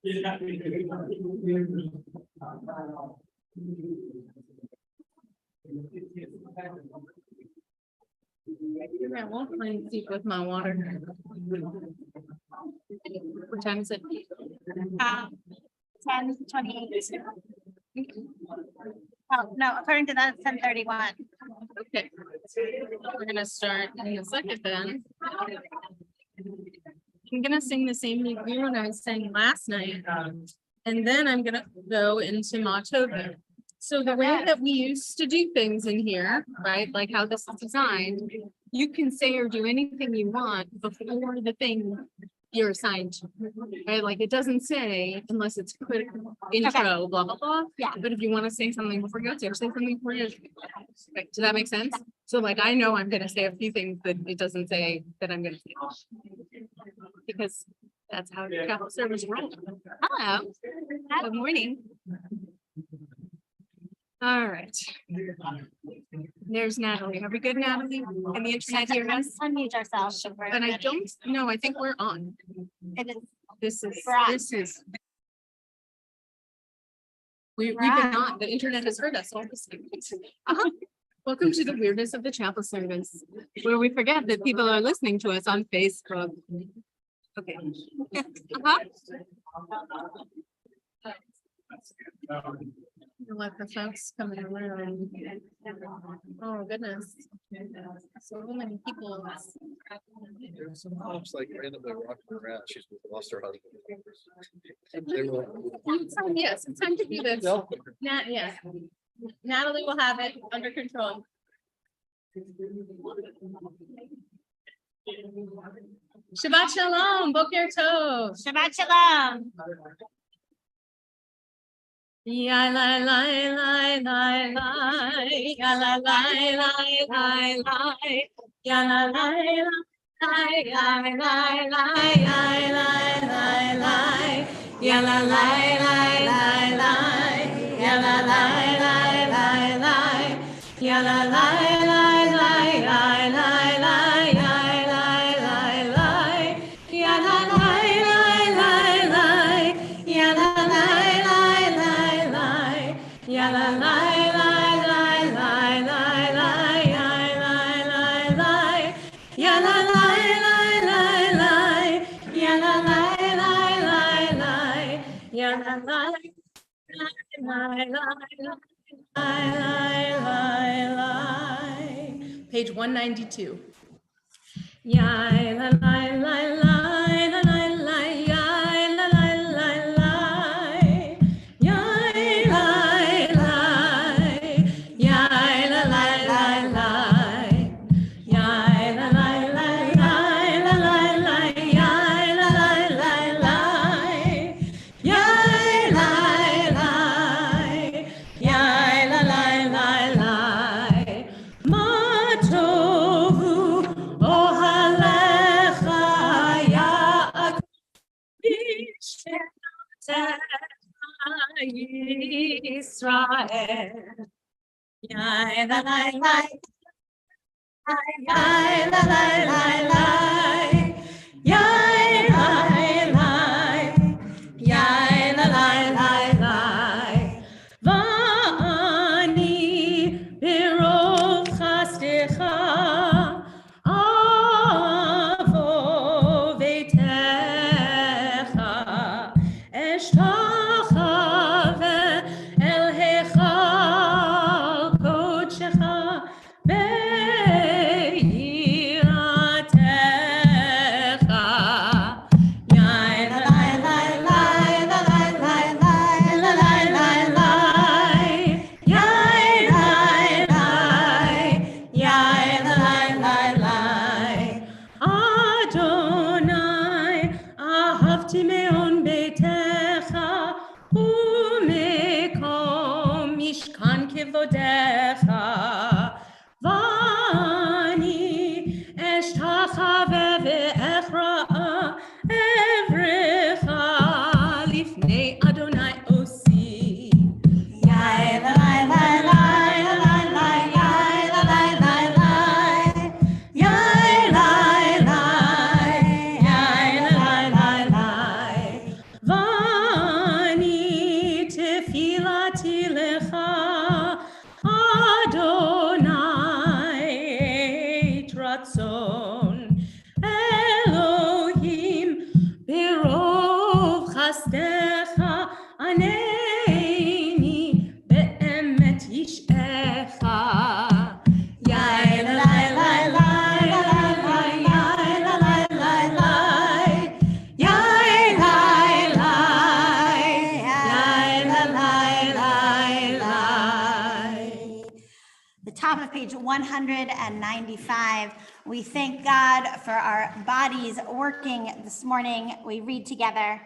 I won't find deep with my water. What time is it? 10:28. Oh, no, according to that, it's 10:31. Okay. We're gonna start in a second then. I'm gonna sing the same review I sang last night. And then I'm gonna go into October. So the way that we used to do things in here, right, like how this is designed, you can say or do anything you want before the thing you're assigned to, right? Like it doesn't say unless it's quick intro, blah, blah, blah. Yeah. But if you want to say something before you go to, say something before you. Okay, does that make sense? So like, I know I'm gonna say a few things that it doesn't say that I'm gonna say. Because that's how the chapel service rolls. Hello. Good morning. All right. There's Natalie. Are we good, Natalie? And the internet hear us? Unmute ourselves. And I don't know. I think we're on. It is. This is. We've been on. The internet has heard us all this time. Welcome to the weirdness of the chapel service, where we forget that people are listening to us on Facebook. Okay. Let the folks come in the room. Oh, goodness. So many people. There's some folks like randomly walking around. She's lost her husband. They were- Yes, it's time to do this. Yeah. Natalie will have it under control. Shabbat shalom, boker tov. Shabbat shalom. Ya la la la la la, ya la la la la la, ya la la la la la la la, ya la la la la la, ya la la la la la, ya la la la la la la. Page 192. Israel. Ya la la la la la la la la, ya la la, ya la la la la. Vani birov chastecha avo vetecha eshtachave el hechal kodechecha beiratecha. Ya la la la la la la la la la la la, ya la la, ya la la la. Adonai ahavti me'on beitecha umekom mishkan kevodecha vani eshtachave ve'echra'a evrecha lifnei Adonai osi. Ya la la la la la la ya la la la la, ya la la, ya la la la la. בחסדך ענני, באמת ישעך. יאי לי לי לי The top of page 195, we thank God for our bodies working this morning. We read together,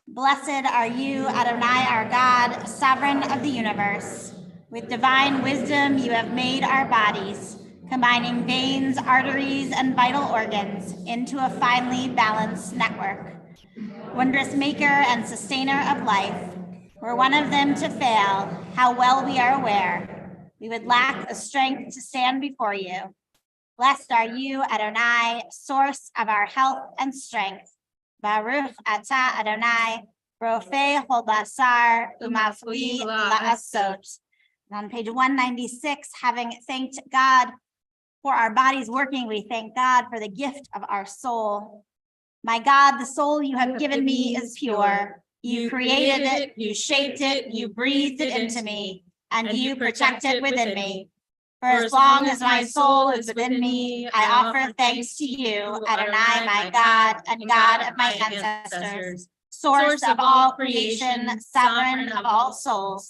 "Blessed are you, Adonai, our God, sovereign of the universe. With divine wisdom, you have made our bodies, combining veins, arteries, and vital organs into a finely balanced network. Wondrous maker and sustainer of life, were one of them to fail, how well we are aware. We would lack the strength to stand before you. Blessed are you, Adonai, source of our health and strength. Baruch atah Adonai, rofei kol basar umafui la'asot." On page 196, having thanked God for our bodies working, we thank God for the gift of our soul. My God, the soul you have given me is pure. You created it, you shaped it, you breathed it into me, and you protect it within me. For as long as my soul is within me, I offer thanks to you, Adonai, my God, and God of my ancestors, source of all creation, sovereign of all souls.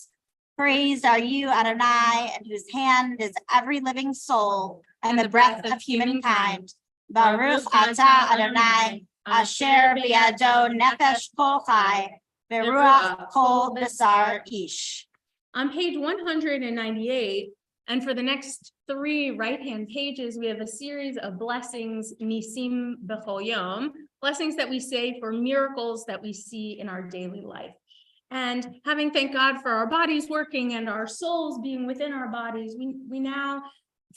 Praised are you, Adonai, in whose hand is every living soul and the breath of humankind. Baruch atah Adonai, asher biado nefesh kol chai, v'ruach kol basar ish. On page 198, and for the next 3 right-hand pages, we have a series of blessings, nisim b'chol yom, blessings that we say for miracles that we see in our daily life. And having thanked God for our bodies working and our souls being within our bodies, we now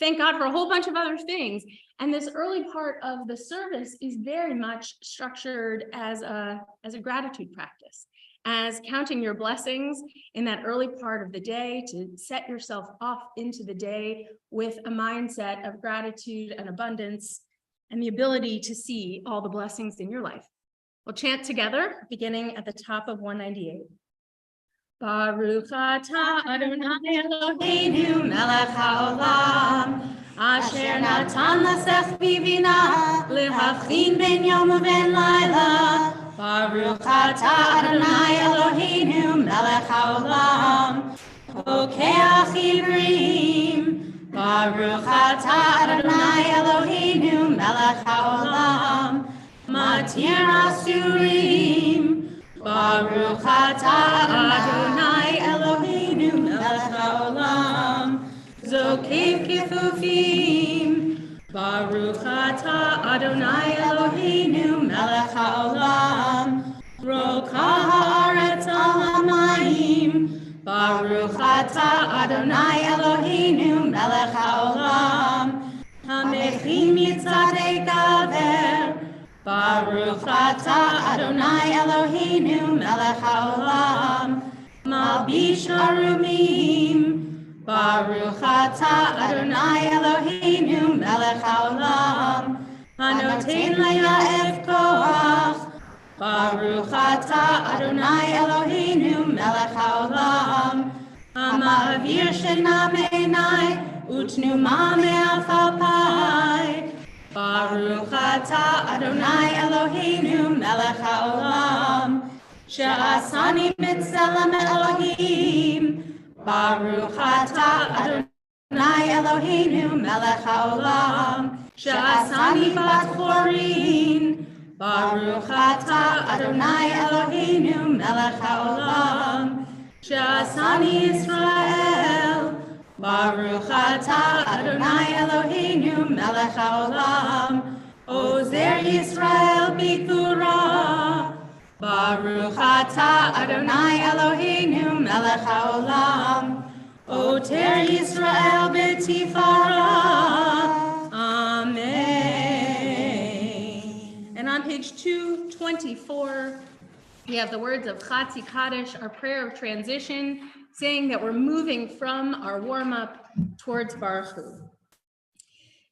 thank God for a whole bunch of other things. And this early part of the service is very much structured as a gratitude practice, as counting your blessings in that early part of the day to set yourself off into the day with a mindset of gratitude and abundance and the ability to see all the blessings in your life. We'll chant together, beginning at the top of 198. Baruch atah Adonai Eloheinu melech haolam, asher natan lasech bivina, lehavchin ben yom uben laila. Baruch atah Adonai Eloheinu melech haolam, pokeach ivrim. Baruch atah Adonai Eloheinu melech haolam, matir asurim. Baruch atah Adonai Eloheinu melech haolam, zokev kefufim. Baruch atah Adonai Eloheinu melech haolam, rokah haaretz al hamayim. Baruch atah Adonai Eloheinu melech haolam, hamechin mitzadei kaver. Baruch atah Adonai Eloheinu melech haolam, malbish harumim. Baruch atah Adonai Eloheinu melech haolam, hanoten laya'ev koach. Baruch atah Adonai Eloheinu melech haolam, hama'avir shena me'enai utnuma me'alfalpai. Baruch atah Adonai Eloheinu melech haolam, she'asani mitzelem Elohim. Baruch atah Adonai Eloheinu melech haolam, she'asani bat chorin. Baruch atah Adonai Eloheinu melech haolam, she'asani Yisrael. Baruch atah Adonai Eloheinu melech haolam, ozer Yisrael b'gvura. Baruch atah Adonai Eloheinu melech haolam, oter Yisrael b'tifara. Amen. And on page 224, we have the words of Chatzi Kaddish, our prayer of transition, saying that we're moving from our warm-up towards Baruch Hu.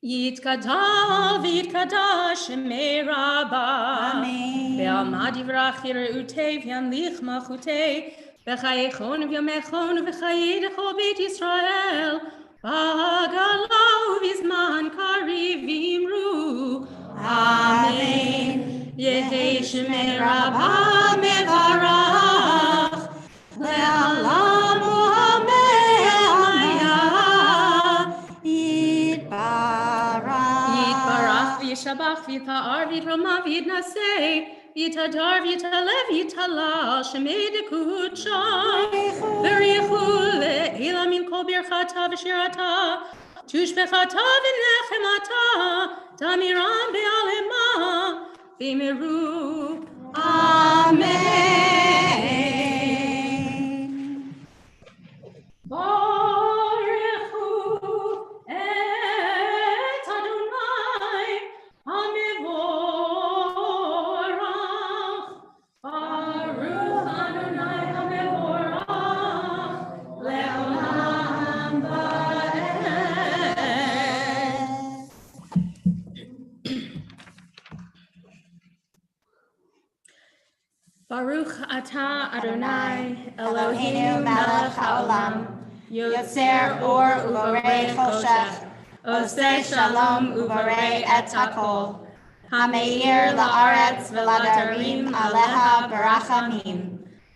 Yitkadal v'yitkadash shemei Rabbah. Amen. Ve'alma divrach yirutei v'yamlich malchutei. V'chayechon v'yamechon v'chayedecho beit Yisrael. V'hagala u'vizman kariv v'imru. Amen. Yehei shemei Rabbah mevarach. Le'alam u'hameh Yitbarach v'yishabach v'yita'ar v'yitrama v'yitnaseh v'yitadar v'yitalev v'yitalal shemei dekucha v'richu le'ela min kol birchata v'shirata tushbechata v'nechemata tamiram be'alema v'meru. Amen. Baruchu et Adonai hamevorach. Baruch Adonai hamevorach le'olam va'ed. Baruch atah Adonai Eloheinu melech haolam yotzer or uborei choshech oseh shalom uborei et hakol hameir la'aretz v'ladarim aleha barachamim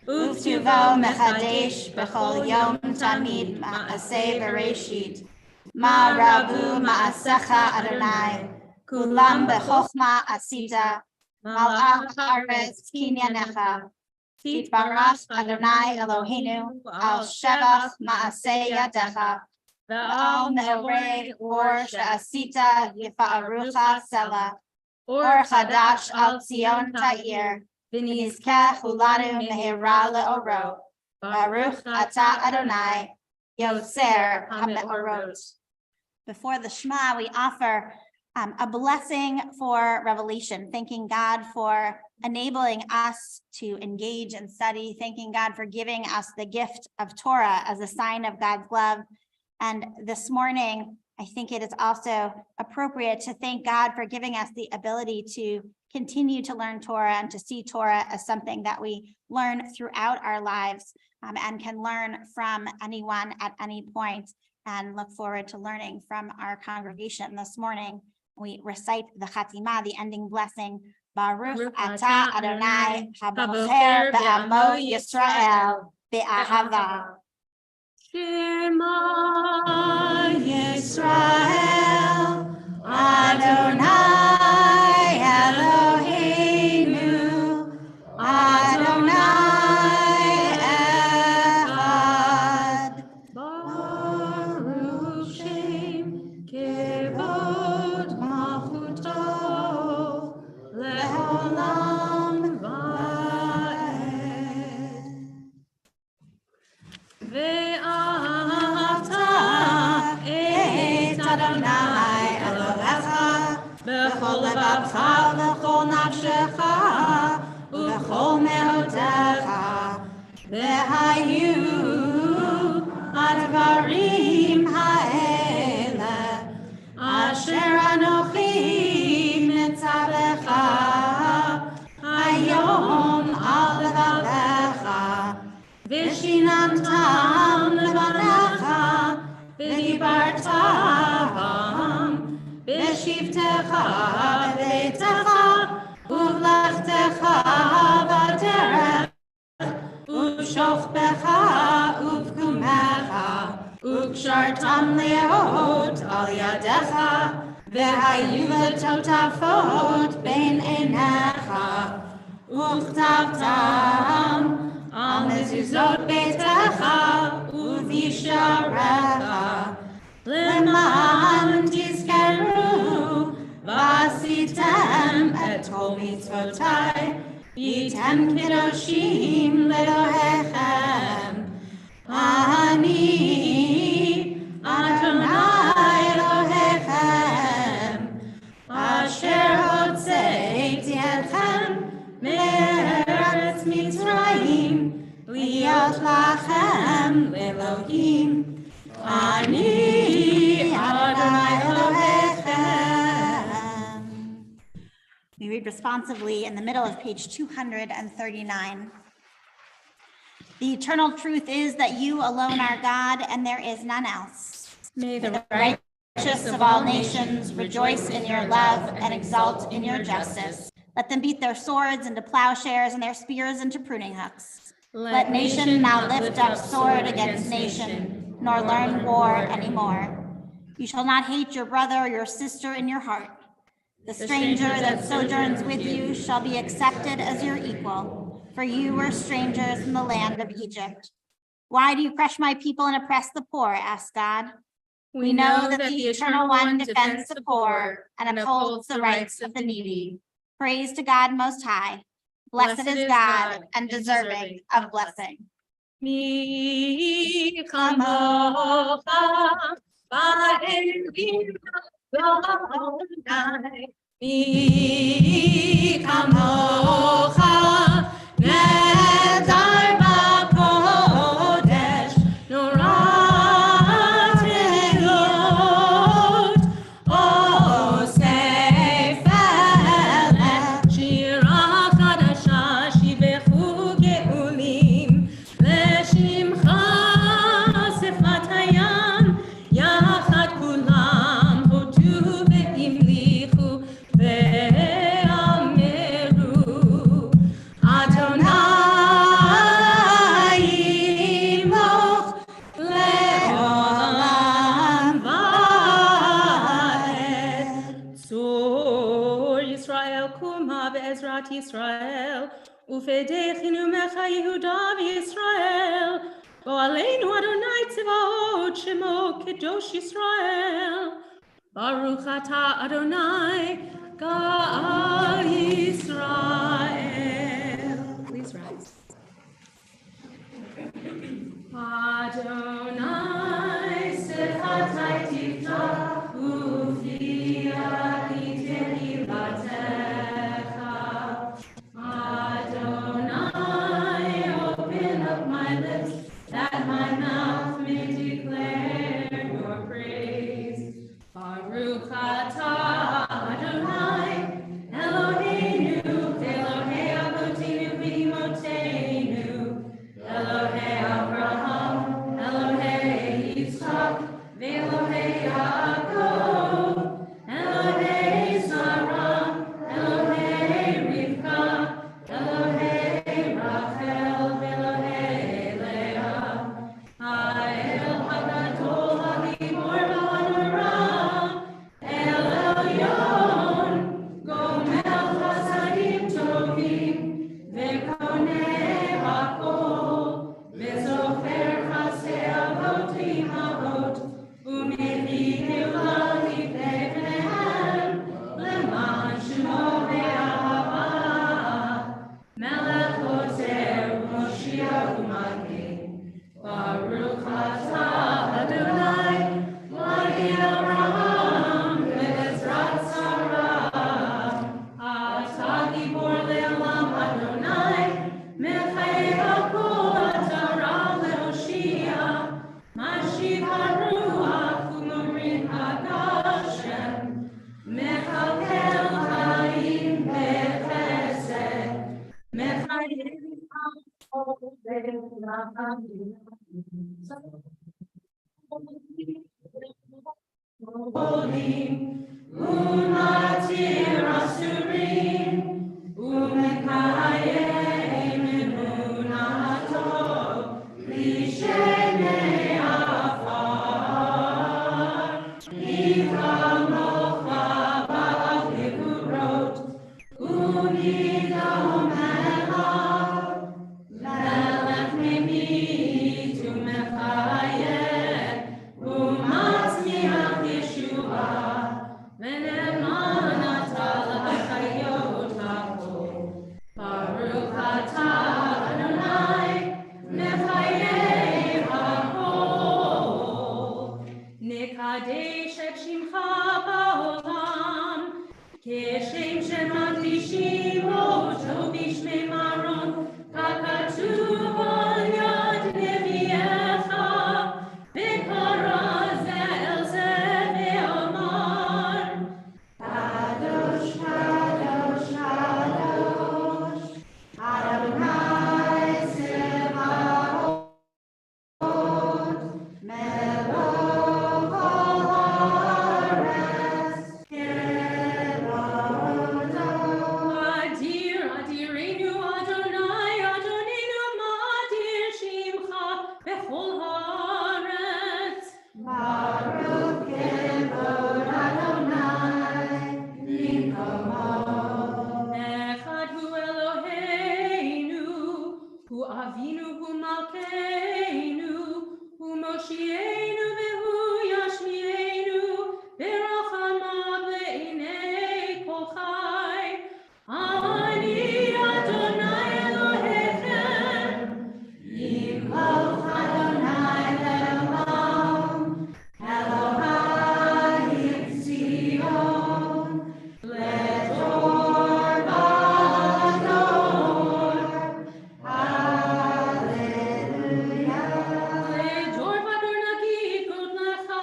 uvtuvo mechadesh b'chol yom tamid ma'aseh bereshit ma rabu ma'asecha Adonai kulam b'chochma asita Malach haaretz kinyanecha, titbarach Adonai Eloheinu al shevach maaseh yadecha, ve'al neorei or she'asita yifa'arucha sela, or chadash al Zion ta'ir, v'nizkeh hulanu mehira le'oro, baruch atah Adonai, yotzer ha'me'orot. Before the Shema, we offer a blessing for revelation, thanking God for enabling us to engage and study, thanking God for giving us the gift of Torah as a sign of God's love. And this morning, I think it is also appropriate to thank God for giving us the ability to continue to learn Torah and to see Torah as something that we learn throughout our lives and can learn from anyone at any point, and look forward to learning from our congregation this morning. We recite the Chatima, the ending blessing. Baruch atah Adonai habocher be'amo Yisrael be'ahava. Shema Yisrael Adonai Eloheinu Adonai Echad Baruch Shem Kevod Malchuto Le'olam Va'ed. Ve'ahavta et Adonai Elohecha b'chol levavcha v'chol nafshecha u'b'chol me'otecha ve'hayu advarim ha'ele asher anochi mitzavecha hayom al levavecha Vishinantam levanecha, v'dibartam, v'shivtecha b'beitecha, uvlechtecha b'derech, uv'shochbecha uv'kumecha, uv'kshartam le'ot al yadecha, v'hayu letotafot bein einecha, uv'chtavtam, Al mezuzot beitecha uvisharecha leman tizkeru v'asitem et kol mitzvotai v'yitem kedoshim lelohechem ani Adonai Elohechem asher hotzeiti etchem me'eretz Mitzrayim Liot lachem Elohim Ani Adonai Elohechem We read responsively in the middle of page 239. The eternal truth is that you alone are God, and there is none else. May The righteous of all nations rejoice in your love and exult in your justice. Let them beat their swords into plowshares and their spears into pruning hooks. Let nation not lift up sword against nation, nor learn war anymore. You shall not hate your brother or your sister in your heart. The stranger that sojourns with you shall be accepted as your equal, for you were strangers in the land of Egypt. Why do you crush my people and oppress the poor? Asked God. We know that the Eternal One defends the poor and upholds the rights of the needy. Praise to God Most High. Blessed is God and deserving of blessing. Mi kamocha ba'elim Adonai. Mi kamocha nedar b'kodesh norat elot osef elech shira chadasha shibechu geulim leshimcha sefat hayam yachad kulam hotu ve'imlichu ve'ameru Adonai imoch le'olam va'ed. Tzor Yisrael kuma be'ezrat Yisrael ufedechinu mecha Yehuda v'Yisrael bo'aleinu Adonai tzvaot shemo kedosh Yisrael Baruch ata Adonai Gal Yisrael. Please rise. Adonai sechatai tiftach ufiach tehilatecha. Adonai, open up my lips that my mouth may declare your praise. Baruch atah Adonai Eloheinu Elohei Avotenu v'Imotenu Elohei Abraham Elohei Yitzchak v'Elohei Yaakov Elohei Sarah Elohei Rivka Elohei Rachel v'Elohei Leah Ha'el Hagadol Hagibor v'Hanora El Elyon Gomel Chasadim Tovim Ve'koneh Hakol Ve'zocher Chasei Avot Imavot U'mevii Geulah Livnei Bneihem Leman Shemo Be'ahava Melech Ozer Moshiach U'Magid Baruch atah Adonai Magid Avraham Ve'ezrat Sarah Atah Gibor Le'olam Adonai Mechei Hakol Atah Ra Le'Hoshia Mashiach HaRuach U'Morin HaGashem Mechalkel Chaim B'Chesed Mechayim Holim Umatir Asurim Umekayem Emunato Lishenei Afar Ivamocha Ba'al Gevurot Unidom Elav Melech Mimit Umechayet Umatzmiach Yeshua Ve'neman Ata hu Avinu hu Malkeinu, hu Moshienu vehu Yashmienu, berachamav le'inei kol chai. Ani Adonai Elohechem, Yimloch Adonai le'olam, Elohai Tzion, Ledor vador. Hallelujah. Ledor vador nagid god lecha,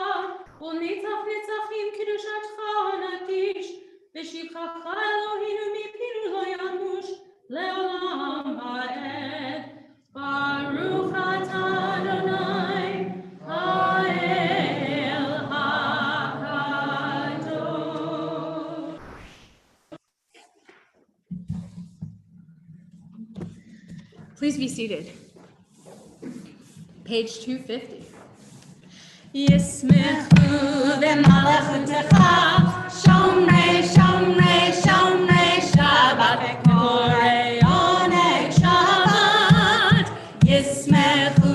u'nitzach nitzachim kiddushatcha nakish, v'shivchacha Eloheinu mipinu lo yamush, le'olam ha'ed. Baruch atah Adonai, ha'el hakadosh. Please be seated. Page 250. Yismechu v'malachutecha, shomrei, shomrei, shomrei Shabbat, v'korei oneg Shabbat. Yismechu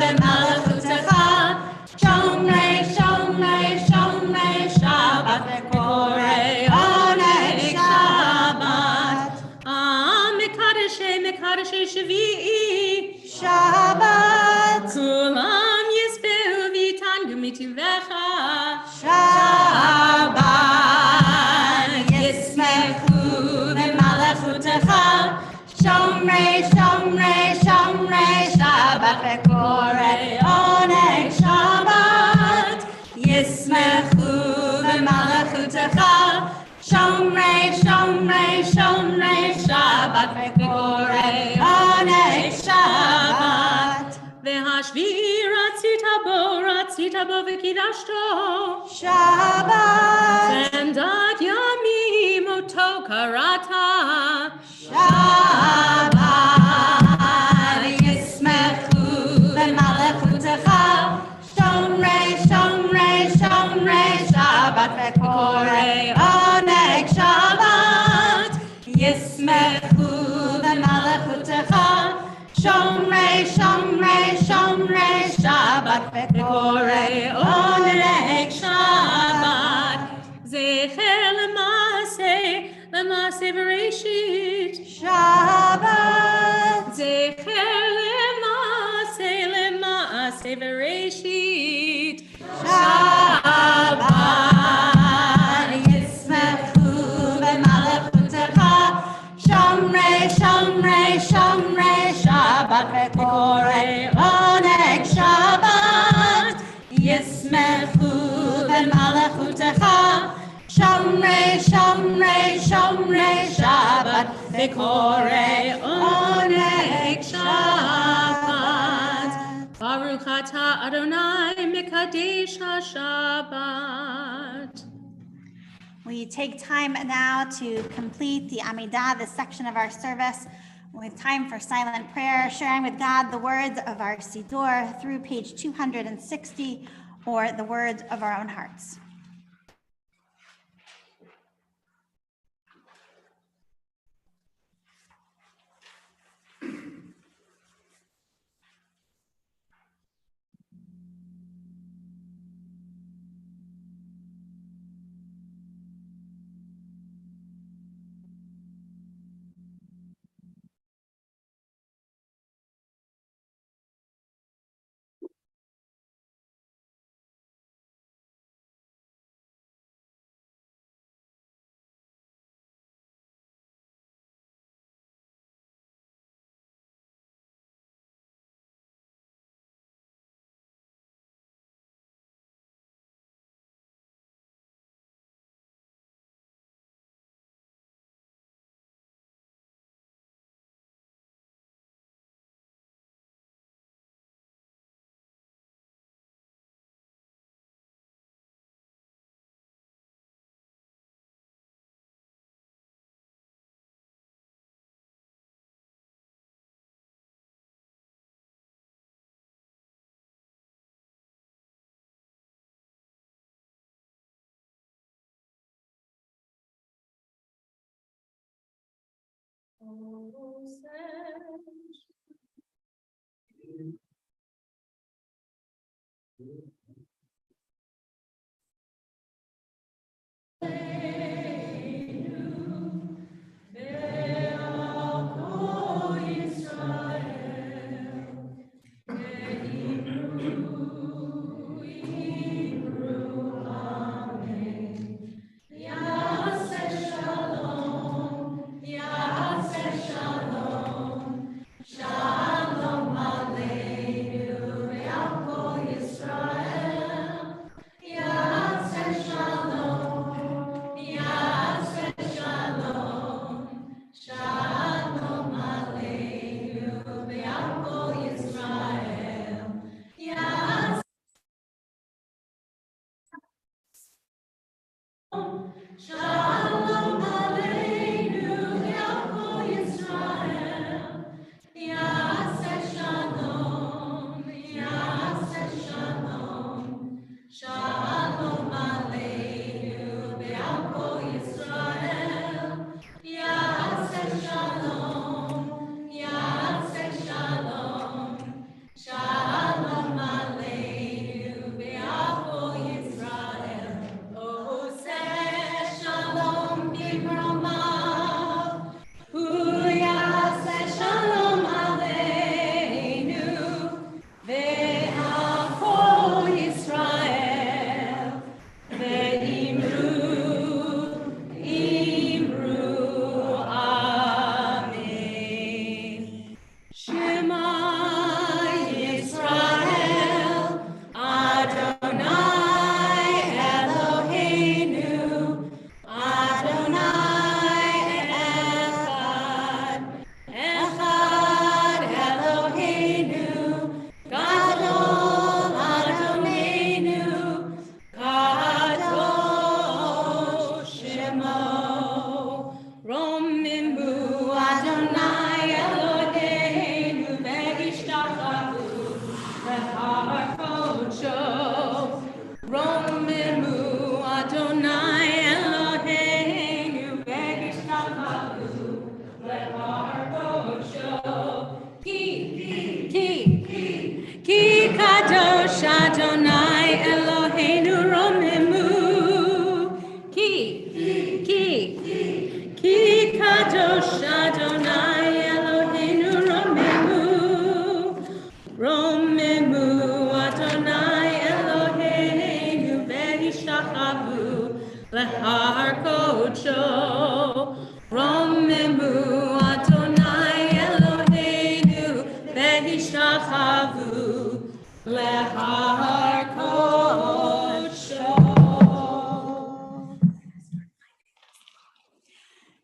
v'malachutecha, shomrei, shomrei, shomrei Shabbat, v'korei oneg Shabbat. Mekadeshei, mekadeshei Shavi'i, Shabbat. Kulam yisbehu v'yitangu mituvecha, Shabbat. Yismechu v'malachutecha, shomrei, shomrei, shomrei Shabbat, v'korei oneg Shabbat. Yismechu v'malachutecha, shomrei, shomrei, shomrei Shabbat, v'korei oneg Shabbat. V'hashvi'i ratzita bo v'kidashto, Shabbat. And ad yamim oto karata, Shabbat. Yismechu v'malachutecha, shomrei, shomrei, shomrei Shabbat, v'korei oneg Shabbat. Yismechu v'malachutecha, shomrei, shomrei, shomrei Shabbat, v'korei oneg Shabbat. Zecher l'maaseh v'reishit, Shabbat. Zecher l'maaseh v'reishit, Shabbat. Yismechu v'malachutecha, shomrei, shomrei, shomrei Shabbat, v'korei oneg Shabbat. Yismechu v'malachutecha, shomrei, shomrei, shomrei Shabbat, v'korei oneg Shabbat. Baruch atah Adonai mekadesh haShabbat. We take time now to complete the Amidah, this section of our service, with time for silent prayer, sharing with God the words of our Siddur through page 260, or the words of our own hearts.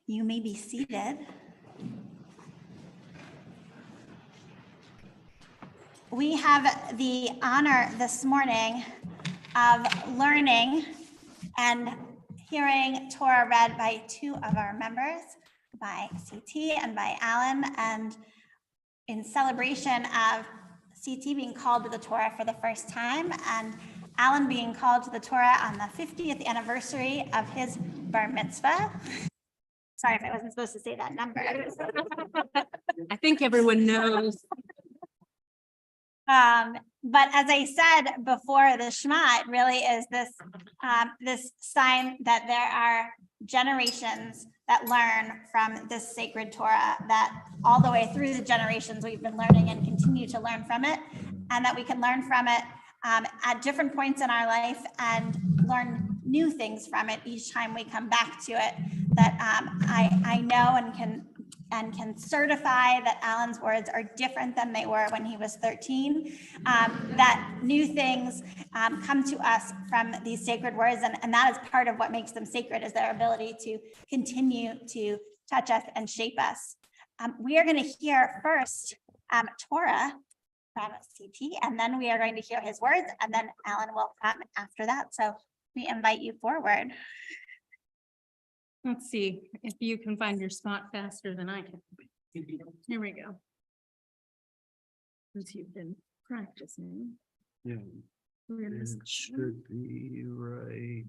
You may be seated. We have the honor this morning of learning and hearing Torah read by two of our members, by C.T. and by Alan, and in celebration of C.T. being called to the Torah for the first time and Alan being called to the Torah on the 50th anniversary of his bar mitzvah. Sorry if I wasn't supposed to say that number. I think everyone knows. But as I said before, the Shema, it really is this sign that there are generations that learn from this sacred Torah, that all the way through the generations we've been learning and continue to learn from it, and that we can learn from it at different points in our life and learn new things from it each time we come back to it. That I know and can certify that Alan's words are different than they were when he was 13, that new things come to us from these sacred words, and that is part of what makes them sacred, is their ability to continue to touch us and shape us. We are going to hear first Torah from C.T., and then we are going to hear his words, and then Alan will come after that. So we invite you forward. Let's see if you can find your spot faster than I can. Here we go. Since you've been practicing. Yeah, We're gonna it should be right.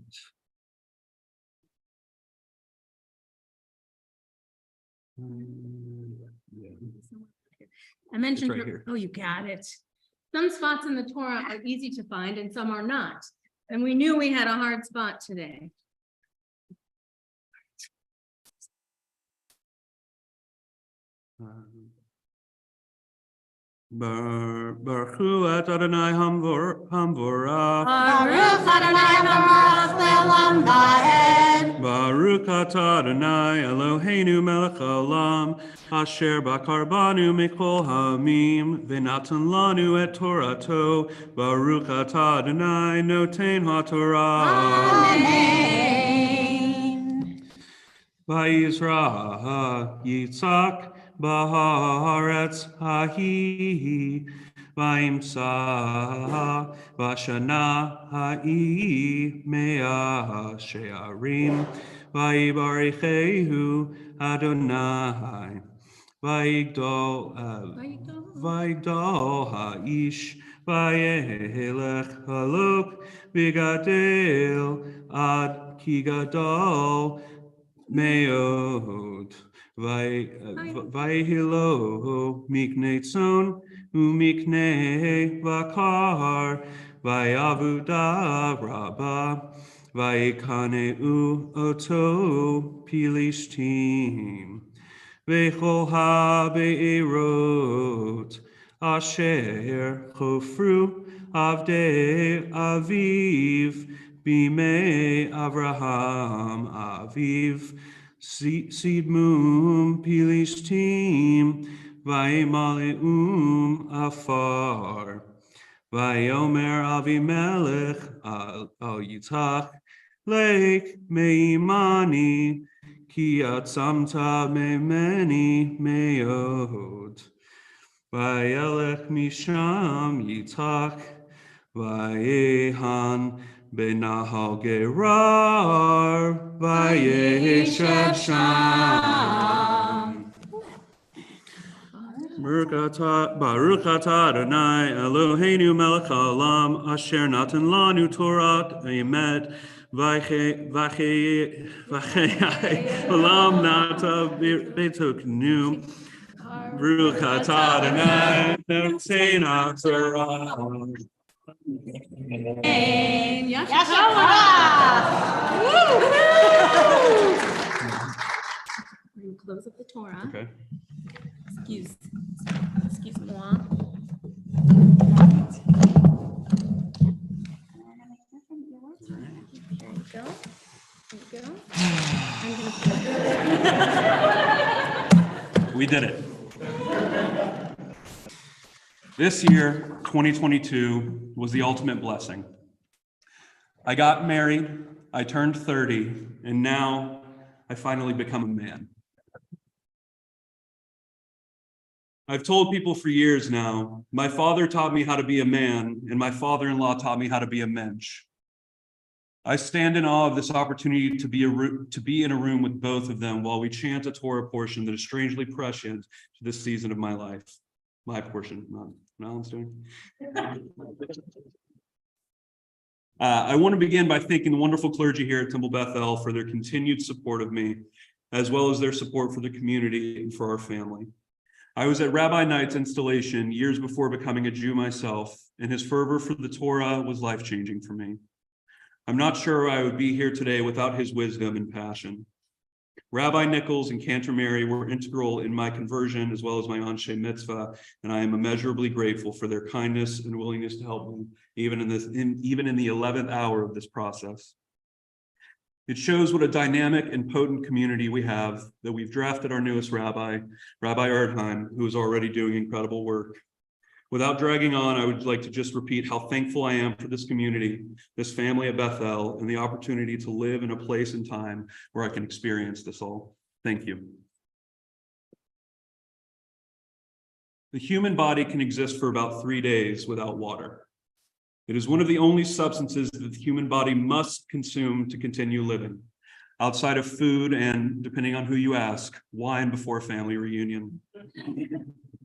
Yeah. I mentioned, right here. oh, you got it. Some spots in the Torah are easy to find and some are not. And we knew we had a hard spot today. Baruch hu et Adonai Hamvorach. Baruch Adonai Hamvorach le'olam va'ed. Baruch atah Adonai Eloheinu melech haolam, asher bakar banu mikol ha'amim, v'natan lanu et Torato. Baruch atah Adonai noten ha'torah. Amen. Vayizrah Yitzhak Baharetz hahi Vaimsa Vashana ha'i mea she'arim Vaibarichehu Adonai Vaigdol ha'ish Vayelech halok Vigadel ad kigadol meod Vayhilo miknetzon umikne vakar Vayavuda rabba Vaikaneu oto pilishtim Vechol ha-be'erot asher chofru avdei aviv bimei Avraham aviv sidmum pilishtim vaimaleum afar vayomer Avimelech al Yitzchak lek meimani Ki atzamta memeni meod. Vayelech misham Yitzchak. Vayehan benahal gerar. Vayeshev sham. Baruch atah Adonai Eloheinu melech haolam asher natan lanu Torah emet. Vachei olam nata betoknu Baruch atah Adonai Noseina Torah. We'll close up the Torah. Okay. Excuse moi. There you go. We did it. This year, 2022, was the ultimate blessing. I got married, I turned 30, and now I finally become a man. I've told people for years now, my father taught me how to be a man, and my father-in-law taught me how to be a mensch. I stand in awe of this opportunity to be in a room with both of them while we chant a Torah portion that is strangely prescient to this season of my life. My portion, not Alan's doing. I want to begin by thanking the wonderful clergy here at Temple Bethel for their continued support of me, as well as their support for the community and for our family. I was at Rabbi Knight's installation years before becoming a Jew myself, and his fervor for the Torah was life-changing for me. I'm not sure I would be here today without his wisdom and passion. Rabbi Nichols and Cantor Mary were integral in my conversion as well as my Anshei Mitzvah, and I am immeasurably grateful for their kindness and willingness to help me, even in the 11th hour of this process. It shows what a dynamic and potent community we have that we've drafted our newest rabbi, Rabbi Erdheim, who is already doing incredible work. Without dragging on, I would like to just repeat how thankful I am for this community, this family at Bethel, and the opportunity to live in a place and time where I can experience this all. Thank you. The human body can exist for about 3 days without water. It is one of the only substances that the human body must consume to continue living, outside of food and, depending on who you ask, wine before a family reunion.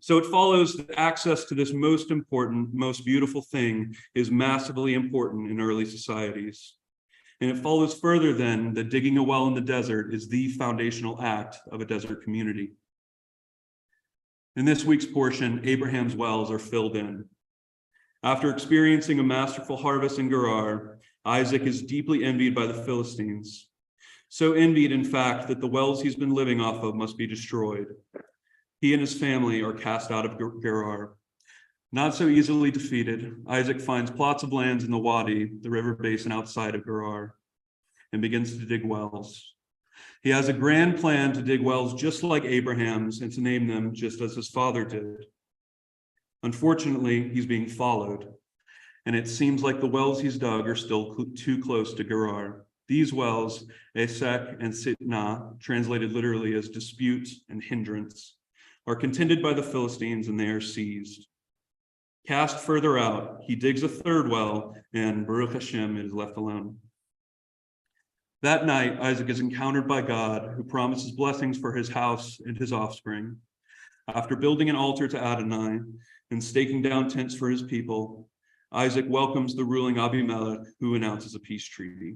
So it follows that access to this most important, most beautiful thing is massively important in early societies. And it follows further then that digging a well in the desert is the foundational act of a desert community. In this week's portion, Abraham's wells are filled in. After experiencing a masterful harvest in Gerar, Isaac is deeply envied by the Philistines. So envied, in fact, that the wells he's been living off of must be destroyed. He and his family are cast out of Gerar. Not so easily defeated, Isaac finds plots of lands in the Wadi, the river basin outside of Gerar, and begins to dig wells. He has a grand plan to dig wells just like Abraham's and to name them just as his father did. Unfortunately, he's being followed, and it seems like the wells he's dug are still too close to Gerar. These wells, Esek and Sitna, translated literally as dispute and hindrance, are contended by the Philistines, and they are seized. Cast further out, he digs a third well, and Baruch Hashem is left alone. That night, Isaac is encountered by God, who promises blessings for his house and his offspring. After building an altar to Adonai and staking down tents for his people, Isaac welcomes the ruling Abimelech, who announces a peace treaty.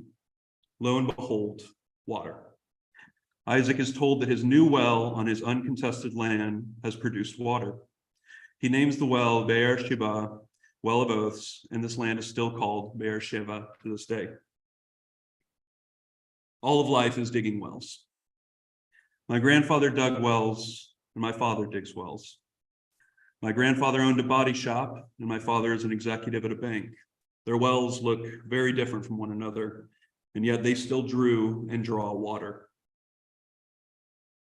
Lo and behold, water. Isaac is told that his new well on his uncontested land has produced water. He names the well Be'er Sheba, well of oaths, and this land is still called Be'er Sheva to this day. All of life is digging wells. My grandfather dug wells, and my father digs wells. My grandfather owned a body shop, and my father is an executive at a bank. Their wells look very different from one another, and yet they still drew and draw water.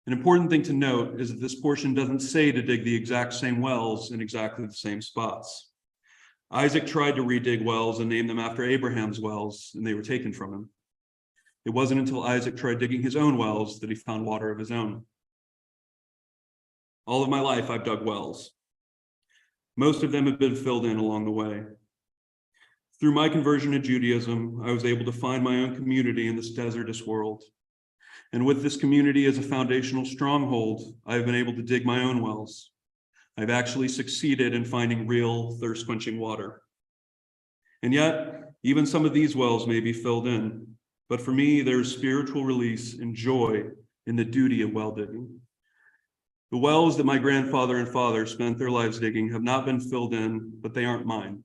An important thing to note is that this portion doesn't say to dig the exact same wells in exactly the same spots. Isaac tried to redig wells and name them after Abraham's wells, and they were taken from him. It wasn't until Isaac tried digging his own wells that he found water of his own. All of my life, I've dug wells. Most of them have been filled in along the way. Through my conversion to Judaism, I was able to find my own community in this desertous world. And with this community as a foundational stronghold, I've been able to dig my own wells. I've actually succeeded in finding real thirst-quenching water. And yet, even some of these wells may be filled in. But for me, there's spiritual release and joy in the duty of well digging. The wells that my grandfather and father spent their lives digging have not been filled in, but they aren't mine.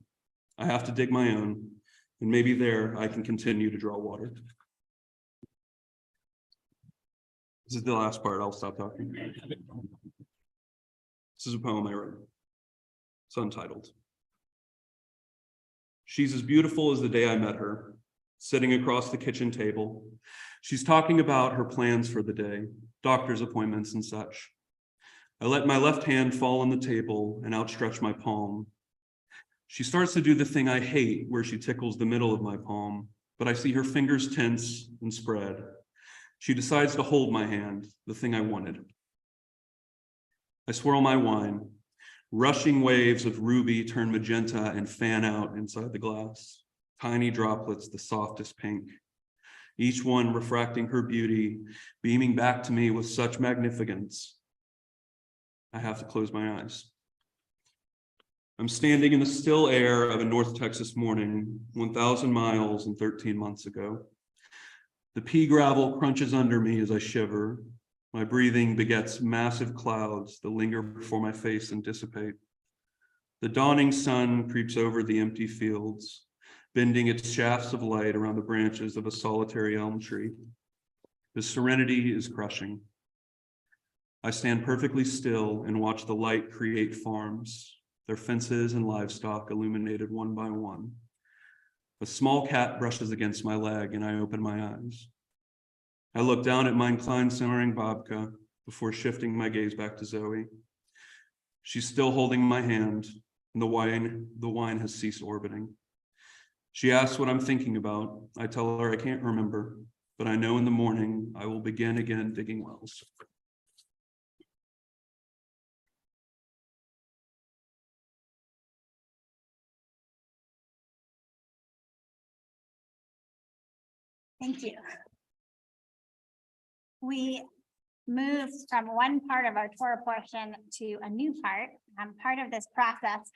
I have to dig my own, and maybe there I can continue to draw water. This is the last part. I'll stop talking. This is a poem I wrote. It's untitled. She's as beautiful as the day I met her, sitting across the kitchen table. She's talking about her plans for the day, doctor's appointments and such. I let my left hand fall on the table and outstretch my palm. She starts to do the thing I hate, where she tickles the middle of my palm, but I see her fingers tense and spread. She decides to hold my hand, the thing I wanted. I swirl my wine. Rushing waves of ruby turn magenta and fan out inside the glass. Tiny droplets, the softest pink. Each one refracting her beauty, beaming back to me with such magnificence. I have to close my eyes. I'm standing in the still air of a North Texas morning, 1,000 miles and 13 months ago. The pea gravel crunches under me as I shiver. My breathing begets massive clouds that linger before my face and dissipate. The dawning sun creeps over the empty fields, bending its shafts of light around the branches of a solitary elm tree. The serenity is crushing. I stand perfectly still and watch the light create farms, their fences and livestock illuminated one by one. A small cat brushes against my leg and I open my eyes. I look down at mein klein simmering babka before shifting my gaze back to Zoe. She's still holding my hand, and the wine has ceased orbiting. She asks what I'm thinking about. I tell her I can't remember, but I know in the morning I will begin again digging wells. Thank you. We moved from one part of our Torah portion to a new part. Part of this process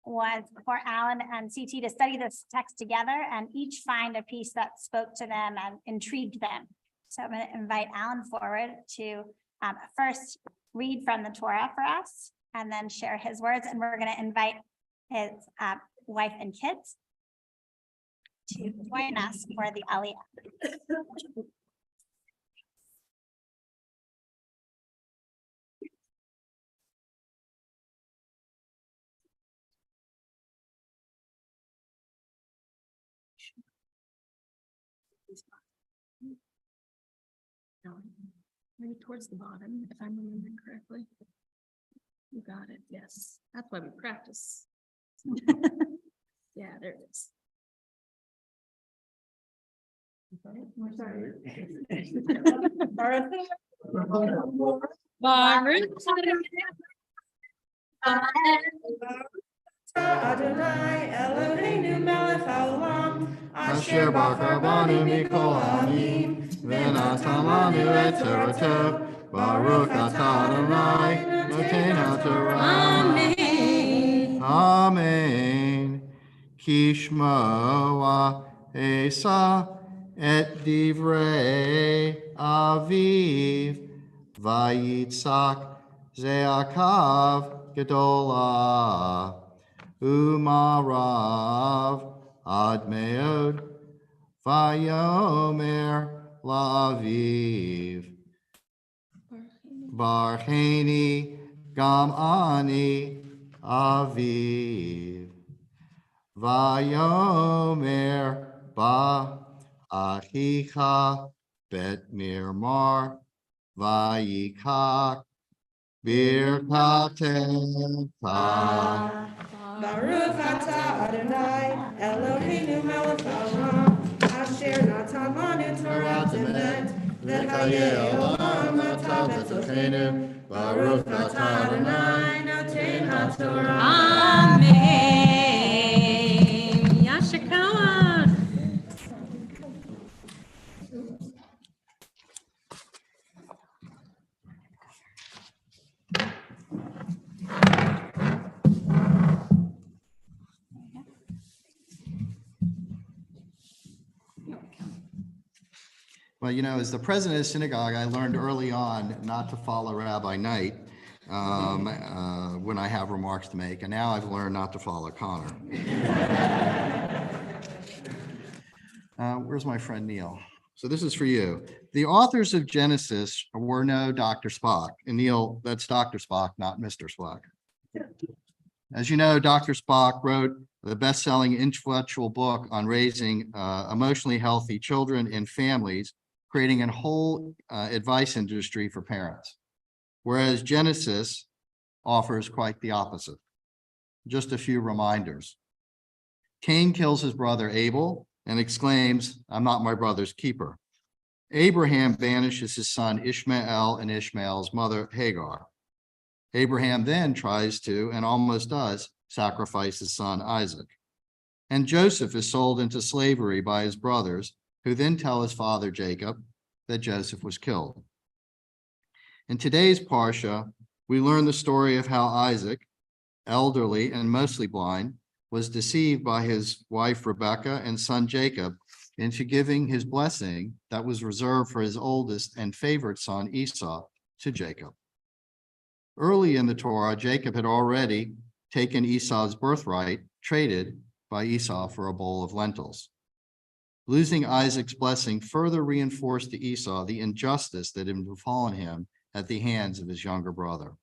was for Alan and C.T. to study this text together and each find a piece that spoke to them and intrigued them. So I'm going to invite Alan forward to first read from the Torah for us and then share his words. And we're going to invite his wife and kids to join us for the Aliyah. Maybe towards the bottom, if I'm remembering correctly. You got it, yes. That's why we practice. Yeah, there it is. Adonai Eloheinu melech haolam Asher bakar banu mikol ha'amim v'natan lanu et Torato Baruch atah Adonai noten haTorah. Amen. Amen. Kishmoa Esa et divrei aviv vayitzak zeakav gedola umarav ad meod vayomer la'aviv barcheni gam ani aviv vayomer ba achicha bet mirmar vayikach birkatecha. Baruch atah Adonai Eloheinu melech haolam asher natan lanu Torah temet v'chayei olam atah b'tochenu Baruch atah Adonai noten haTorah. Amen. Yashikawa. Well, you know, as the president of the synagogue, I learned early on not to follow Rabbi Knight when I have remarks to make, and now I've learned not to follow Connor. Where's my friend Neil? So this is for you. The authors of Genesis were no Dr. Spock. And Neil, that's Dr. Spock, not Mr. Spock. As you know, Dr. Spock wrote the best-selling influential book on raising emotionally healthy children and families, creating a whole advice industry for parents. Whereas Genesis offers quite the opposite. Just a few reminders. Cain kills his brother Abel and exclaims, "I'm not my brother's keeper." Abraham banishes his son Ishmael and Ishmael's mother Hagar. Abraham then tries to, and almost does, sacrifice his son Isaac. And Joseph is sold into slavery by his brothers, who then tell his father Jacob that Joseph was killed. In today's Parsha, we learn the story of how Isaac, elderly and mostly blind, was deceived by his wife Rebekah and son Jacob into giving his blessing that was reserved for his oldest and favorite son Esau to Jacob. Early in the Torah, Jacob had already taken Esau's birthright, traded by Esau for a bowl of lentils. Losing Isaac's blessing further reinforced to Esau the injustice that had befallen him at the hands of his younger brother.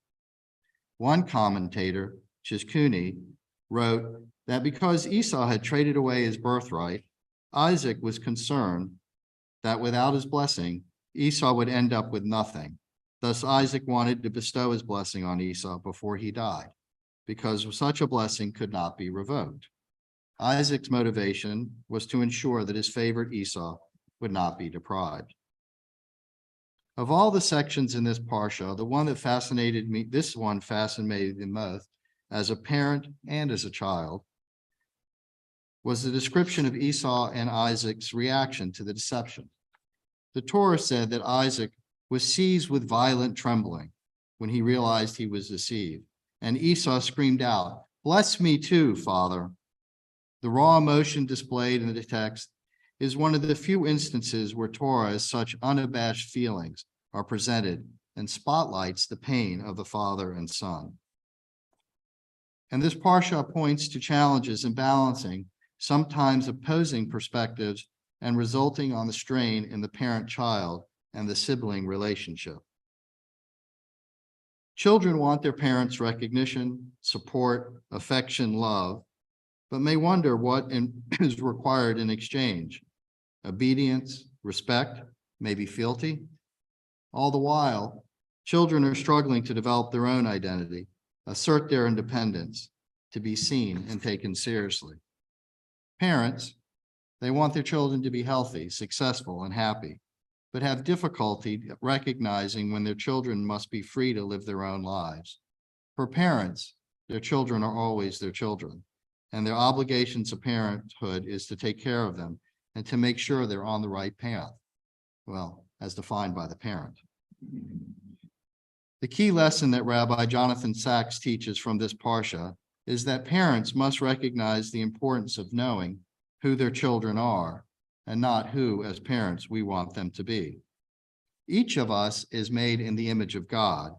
One commentator, Chizkuni, wrote that because Esau had traded away his birthright, Isaac was concerned that without his blessing, Esau would end up with nothing. Thus, Isaac wanted to bestow his blessing on Esau before he died, because such a blessing could not be revoked. Isaac's motivation was to ensure that his favorite Esau would not be deprived. Of all the sections in this Parsha, the one that fascinated me, this one fascinated me most as a parent and as a child, was the description of Esau and Isaac's reaction to the deception. The Torah said that Isaac was seized with violent trembling when he realized he was deceived, and Esau screamed out, "Bless me too, Father." The raw emotion displayed in the text is one of the few instances where Torah's such unabashed feelings are presented and spotlights the pain of the father and son. And this Parsha points to challenges in balancing sometimes opposing perspectives and resulting on the strain in the parent-child and the sibling relationship. Children want their parents' recognition, support, affection, love, but may wonder what is required in exchange. Obedience, respect, maybe fealty. All the while, children are struggling to develop their own identity, assert their independence, to be seen and taken seriously. Parents, they want their children to be healthy, successful, and happy, but have difficulty recognizing when their children must be free to live their own lives. For parents, their children are always their children, and their obligations of parenthood is to take care of them and to make sure they're on the right path, well, as defined by the parent. The key lesson that Rabbi Jonathan Sacks teaches from this parsha is that parents must recognize the importance of knowing who their children are and not who, as parents, we want them to be. Each of us is made in the image of God,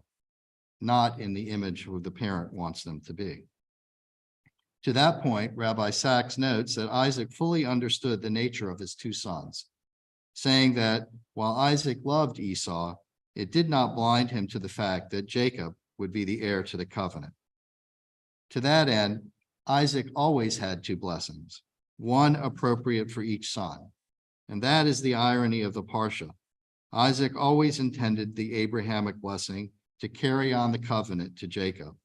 not in the image who the parent wants them to be. To that point, Rabbi Sacks notes that Isaac fully understood the nature of his two sons, saying that while Isaac loved Esau, it did not blind him to the fact that Jacob would be the heir to the covenant. To that end, Isaac always had two blessings, one appropriate for each son. And that is the irony of the parsha. Isaac always intended the Abrahamic blessing to carry on the covenant to Jacob,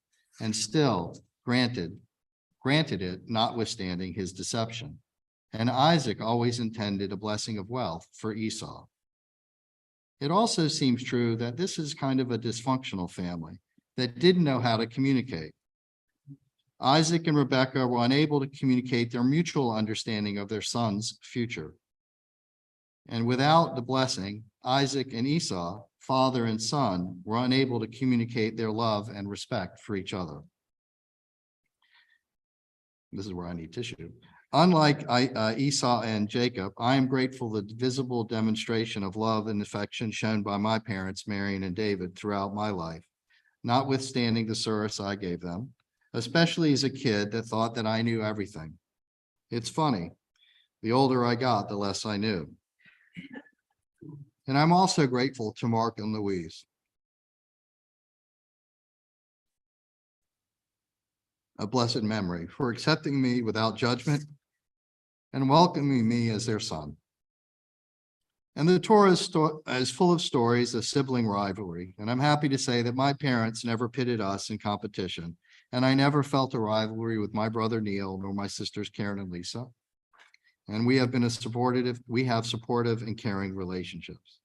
and still granted it notwithstanding his deception. And Isaac always intended a blessing of wealth for Esau. It also seems true that this is kind of a dysfunctional family that didn't know how to communicate. Isaac and Rebekah were unable to communicate their mutual understanding of their son's future. And without the blessing, Isaac and Esau, father and son, were unable to communicate their love and respect for each other. This is where I need tissue. Unlike Esau and Jacob, I am grateful for the visible demonstration of love and affection shown by my parents, Marion and David, throughout my life, notwithstanding the service I gave them, especially as a kid that thought that I knew everything. It's funny, the older I got, the less I knew. And I'm also grateful to Mark and Louise. A blessed memory, for accepting me without judgment and welcoming me as their son. And the Torah is full of stories of sibling rivalry, and I'm happy to say that my parents never pitted us in competition, and I never felt a rivalry with my brother Neil nor my sisters Karen and Lisa. And we have supportive and caring relationships.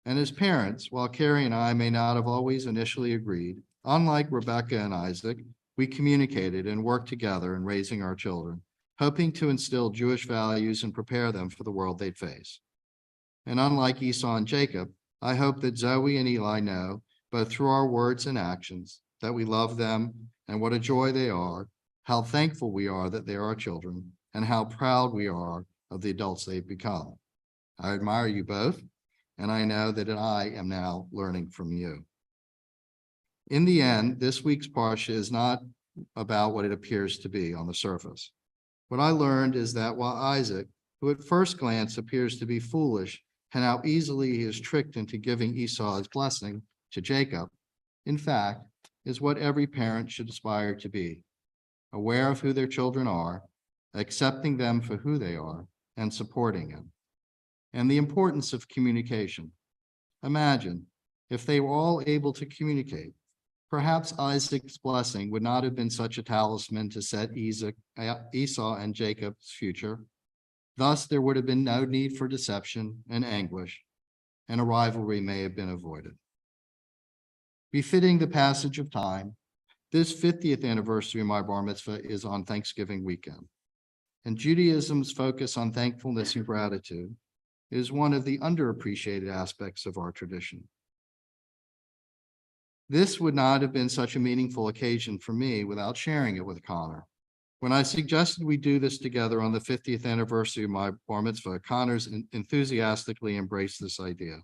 And as parents, while Carrie and I may not have always initially agreed, unlike Rebekah and Isaac, we communicated and worked together in raising our children, hoping to instill Jewish values and prepare them for the world they'd face. And unlike Esau and Jacob, I hope that Zoe and Eli know, both through our words and actions, that we love them and what a joy they are, how thankful we are that they are our children, and how proud we are of the adults they've become. I admire you both, and I know that I am now learning from you. In the end, this week's parsha is not about what it appears to be on the surface. What I learned is that while Isaac, who at first glance appears to be foolish, and how easily he is tricked into giving Esau his blessing to Jacob, in fact, is what every parent should aspire to be, aware of who their children are, accepting them for who they are, and supporting them. And the importance of communication. Imagine if they were all able to communicate. Perhaps Isaac's blessing would not have been such a talisman to set Esau and Jacob's future. Thus, there would have been no need for deception and anguish, and a rivalry may have been avoided. Befitting the passage of time, this 50th anniversary of my bar mitzvah is on Thanksgiving weekend. And Judaism's focus on thankfulness and gratitude is one of the underappreciated aspects of our tradition. This would not have been such a meaningful occasion for me without sharing it with Connor. When I suggested we do this together on the 50th anniversary of my bar mitzvah, Connor's enthusiastically embraced this idea.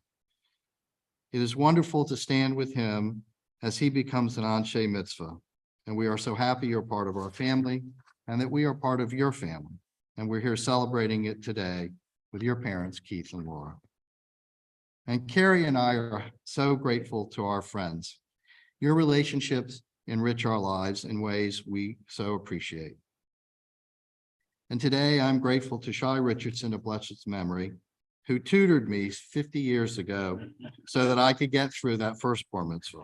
It is wonderful to stand with him as he becomes an Anshei Mitzvah, and we are so happy you're part of our family and that we are part of your family, and we're here celebrating it today with your parents, Keith and Laura. And Carrie and I are so grateful to our friends. Your relationships enrich our lives in ways we so appreciate. And today I'm grateful to Shai Richardson of blessed memory, who tutored me 50 years ago so that I could get through that first bar mitzvah.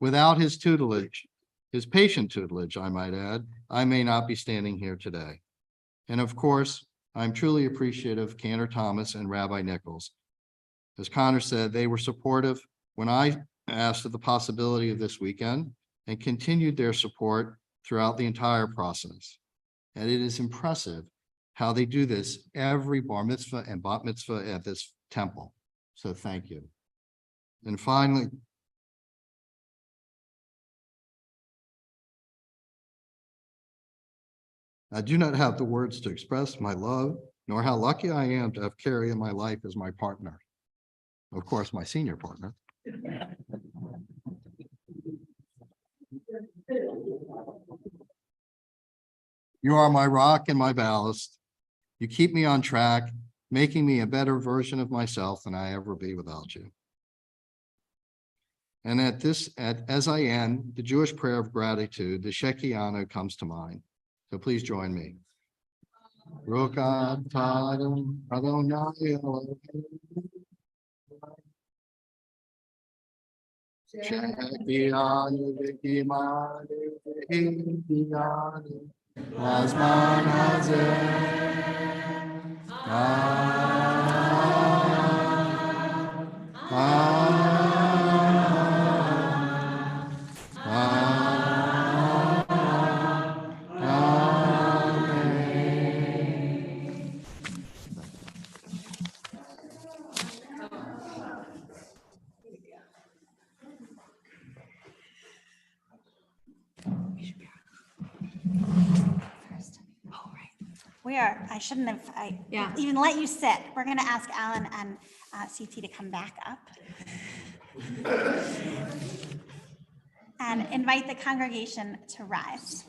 Without his tutelage, his patient tutelage, I might add, I may not be standing here today. And of course, I'm truly appreciative of Cantor Thomas and Rabbi Nichols. As Connor said, they were supportive when I asked of the possibility of this weekend, and continued their support throughout the entire process. And it is impressive how they do this every bar mitzvah and bat mitzvah at this temple. So thank you. And finally, I do not have the words to express my love, nor how lucky I am to have Carrie in my life as my partner. Of course, my senior partner. You are my rock and my ballast. You keep me on track, making me a better version of myself than I ever be without you. And as I end, the Jewish prayer of gratitude, the Shekianu, comes to mind. So please join me. Baruch atah Adonai Eloheinu, Shekianu v'kimanu v'hidiyanu, Lazman I shouldn't have, even let you sit. We're going to ask Alan and CT to come back up. And invite the congregation to rise.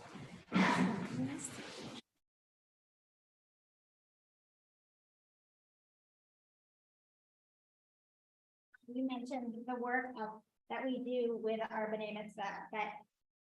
You mentioned the work that we do with our B'nai Mitzvah, but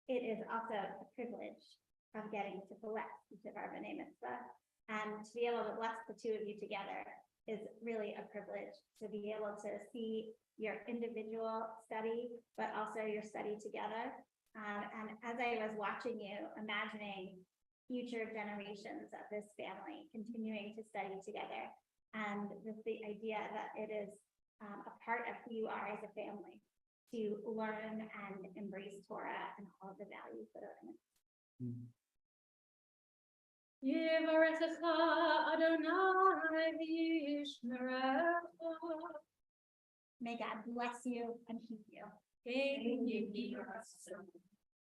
it is also a privilege of getting to bless each of our B'nai Mitzvah. And to be able to bless the two of you together is really a privilege, to be able to see your individual study, but also your study together. And as I was watching you, imagining future generations of this family continuing to study together, and just the idea that it is a part of who you are as a family, to learn and embrace Torah and all of the values that are in it. Yevarechecha Adonai v'yishmerecha. May God bless you and keep you.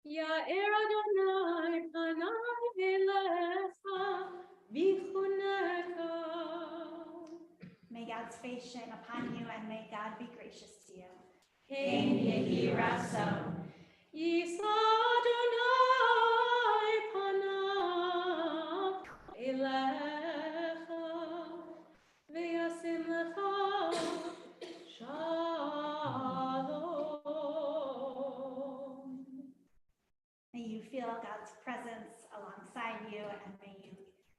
Ya'er Adonai panav elecha v'chunecha. May God's face shine upon you, and may God be gracious to you. Hein yehi ratzon. Yisa Adonai panav elecha v'yasim lecha shalom. May you feel God's presence alongside you, and may you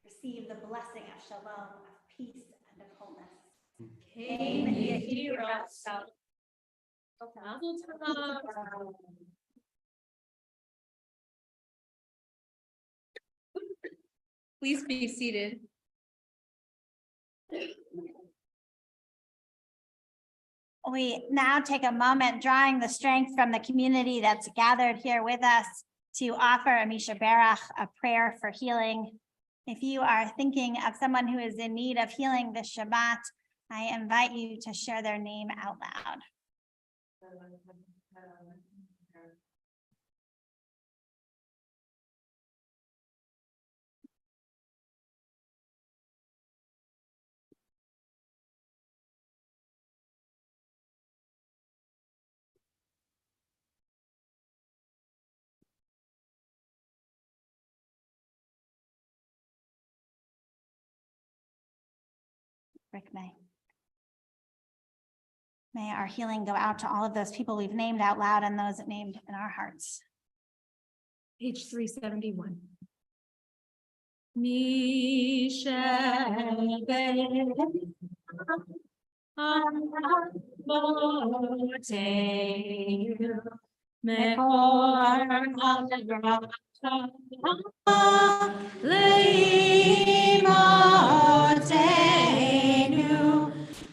receive the blessing of shalom, of peace, and of wholeness. Hein yehi ratzon. Mazel tov. Please be seated. We now take a moment, drawing the strength from the community that's gathered here with us, to offer Amisha Barach a prayer for healing. If you are thinking of someone who is in need of healing this Shabbat, I invite you to share their name out loud. Rick May. May our healing go out to all of those people we've named out loud and those named in our hearts. Page 371.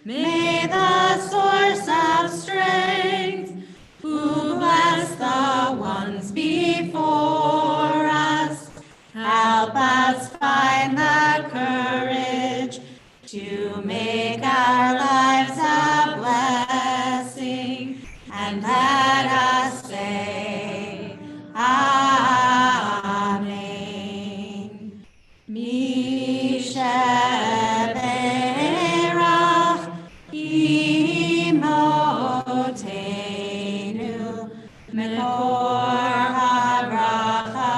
May the source of strength, who bless the ones to make our lives a blessing, and let us say, Amen. Misheberach imotenu mekor habracha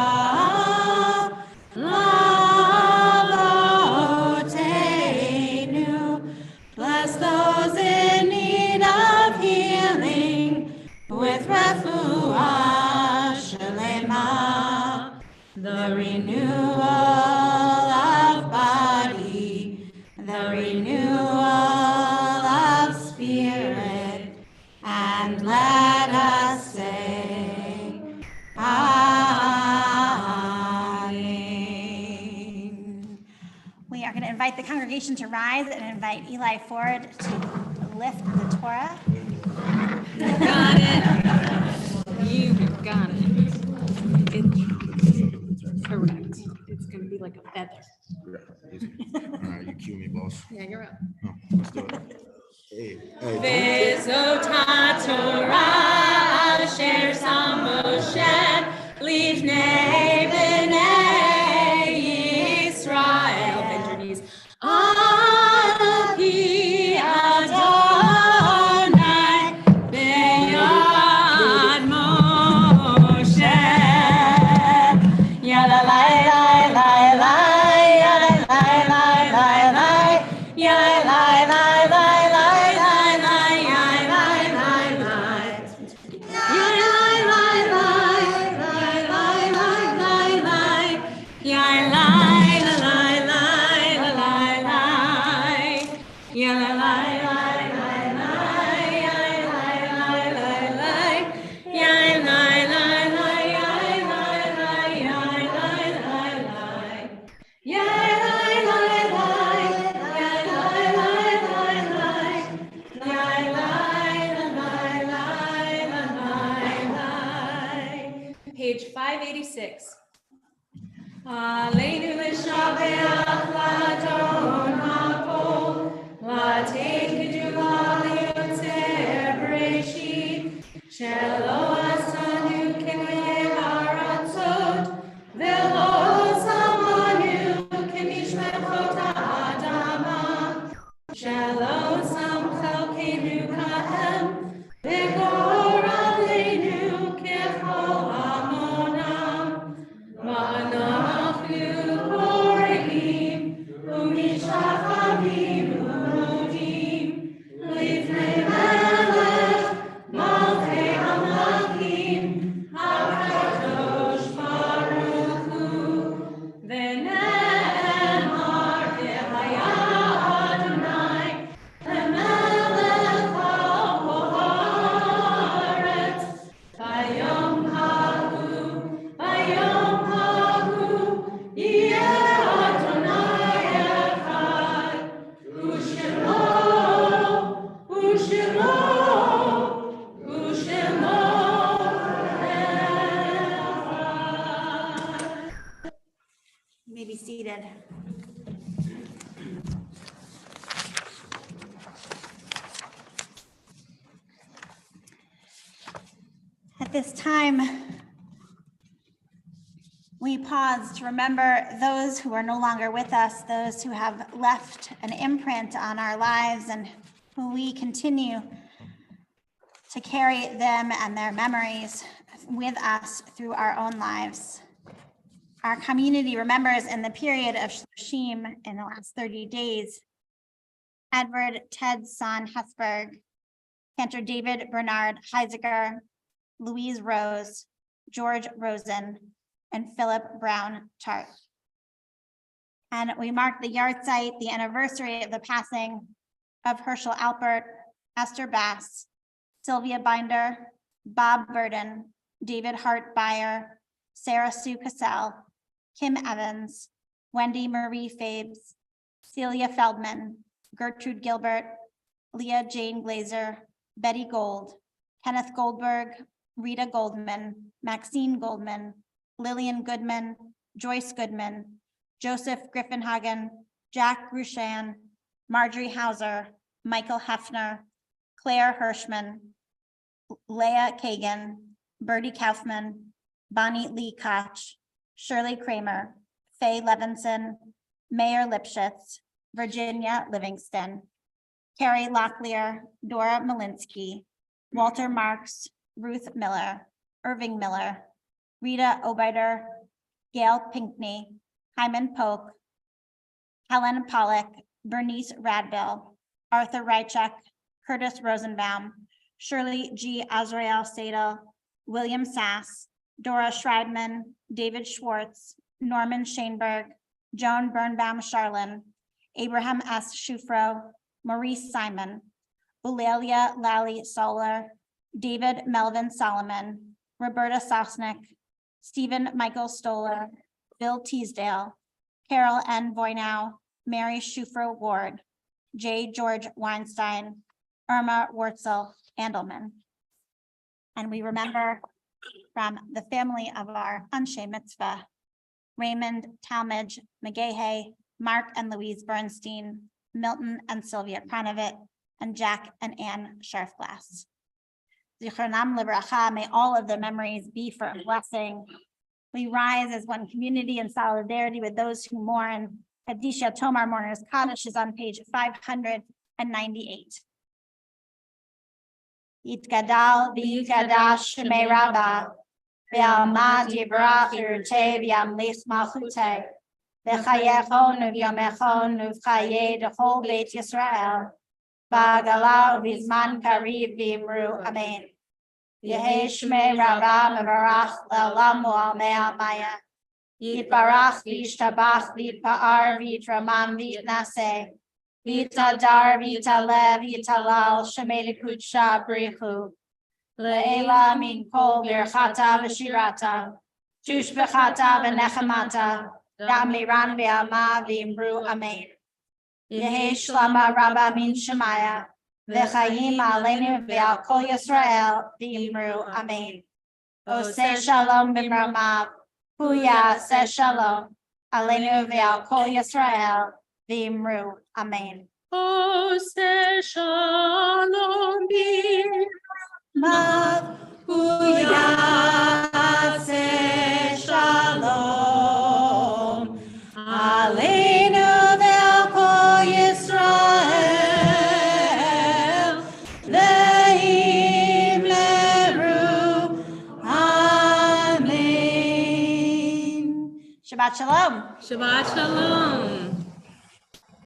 lavotenu. Bless those in need of healing with refuah shalema, the renewal of body, the renewal of spirit, and let us say, Amen. We are going to invite the congregation to rise and invite Eli forward to lift the Torah. Got it. You got it. Correct. It's gonna be like a feather. All right, you cue me, boss. Yeah, you're up. Let's do it. Hey, Vezota Torah asher sam Moshe livnei bnei Yisrael. Bend your knees. Al pi Adonai beyad Moshe. Yada lai lai lai lai, yada lai lai lai lai, yada lai lai lai lai lai lai, yada lai lai lai. Yada lai lai lai lai lai lai lai lai, yada lai lai lai lai lai lai, yada lai lai lai lai, yada lai lai lai lai, yada lai lai lai, yada lai lai, yada lai lai lai. Yada lai lai lai, yada lai lai lai lai, yada lai lai lai lai. Page 586. Aleinu l'shabeach l'adon ha'kol, l'tein kedula liotzer b'reshit, shelo asanu k'mayeh ha'aratzot, velo samanu k'mishmechot ha'adama, shelo sam chalkenu ka'em, v'gor aleinu k'chol hamonam, v'anachnu korim, u'mishachavim u'modim, lifnei melech malchei hamlakim, hakadosh baruch hu, v'ne'emar v'haya Adonai, lemelech ha'aretz, bayom hahu, yeh Adonai echad, u'shemo, u'shemo, u'shemo echad. You may be seated. At this time, we pause to remember those who are no longer with us, those who have left an imprint on our lives and who we continue to carry them and their memories with us through our own lives. Our community remembers in the period of Shloshim in the last 30 days, Edward Ted Son Hesberg, Cantor David Bernard Heisiger, Louise Rose, George Rosen, and Philip Brown Tart. And we mark the yahrzeit, the anniversary of the passing of Herschel Alpert, Esther Bass, Sylvia Binder, Bob Burden, David Hart Beyer, Sarah Sue Cassell, Kim Evans, Wendy Marie Fabes, Celia Feldman, Gertrude Gilbert, Leah Jane Glazer, Betty Gold, Kenneth Goldberg, Rita Goldman, Maxine Goldman, Lillian Goodman, Joyce Goodman, Joseph Griffinhagen, Jack Rushan, Marjorie Hauser, Michael Hefner, Claire Hirschman, Leah Kagan, Bertie Kaufman, Bonnie Lee Koch, Shirley Kramer, Faye Levinson, Mayor Lipschitz, Virginia Livingston, Carrie Locklear, Dora Malinsky, Walter Marks, Ruth Miller, Irving Miller, Rita Obiter, Gail Pinkney, Hyman Polk, Helen Pollack, Bernice Radville, Arthur Rychek, Curtis Rosenbaum, Shirley G. Azrael Sadel, William Sass, Dora Schreidman, David Schwartz, Norman Shaneberg, Joan Birnbaum Charlin, Abraham S. Shufro, Maurice Simon, Eulalia Lally Solar, David Melvin Solomon, Roberta Sosnick, Stephen Michael Stoller, Bill Teasdale, Carol N. Voinow, Mary Shufro Ward, J. George Weinstein, Irma Wurtzel Andelman. And we remember from the family of our Anshei Mitzvah, Raymond Talmadge McGaha, Mark and Louise Bernstein, Milton and Sylvia Kronovet, and Jack and Ann Sharfglass. Zichronam livracha, may all of their memories be for a blessing. We rise as one community in solidarity with those who mourn. Kadisha Tomar Mourners Kaddish is on page 598. Yitgadal v'yitgadash shemei Rabbah, v'almad yivrach yiruteh v'yamlich malchuteh, v'chayechon v'yamechon v'chayeh d'chol beit Yisrael, v'agalau v'zman kariv v'imru amen. Yehei shmei Rabbah mevarach l'olam u'almei amaya. Yitbarach v'yishtabach v'yitpa'ar v'yitramam v'yitnaseh. V'yitadar v'yitalev v'yitalal shemei l'kudsha b'richu. Le'ela min kol birchata v'shirata. Tushbechata v'nechemata. Da'miran v'alma v'imru amen. Yehei shlama Rabbah min shemaya. V'chayim aleinu v'al kol Yisrael v'imru amen. Oseh shalom b'mramav. Huya se shalom. Aleinu v'al kol Yisrael v'imru amen. Oseh shalom Mav huya se shalom. Aleinu v'al kol Yisrael v'imru amen. Shabbat shalom. Shabbat shalom.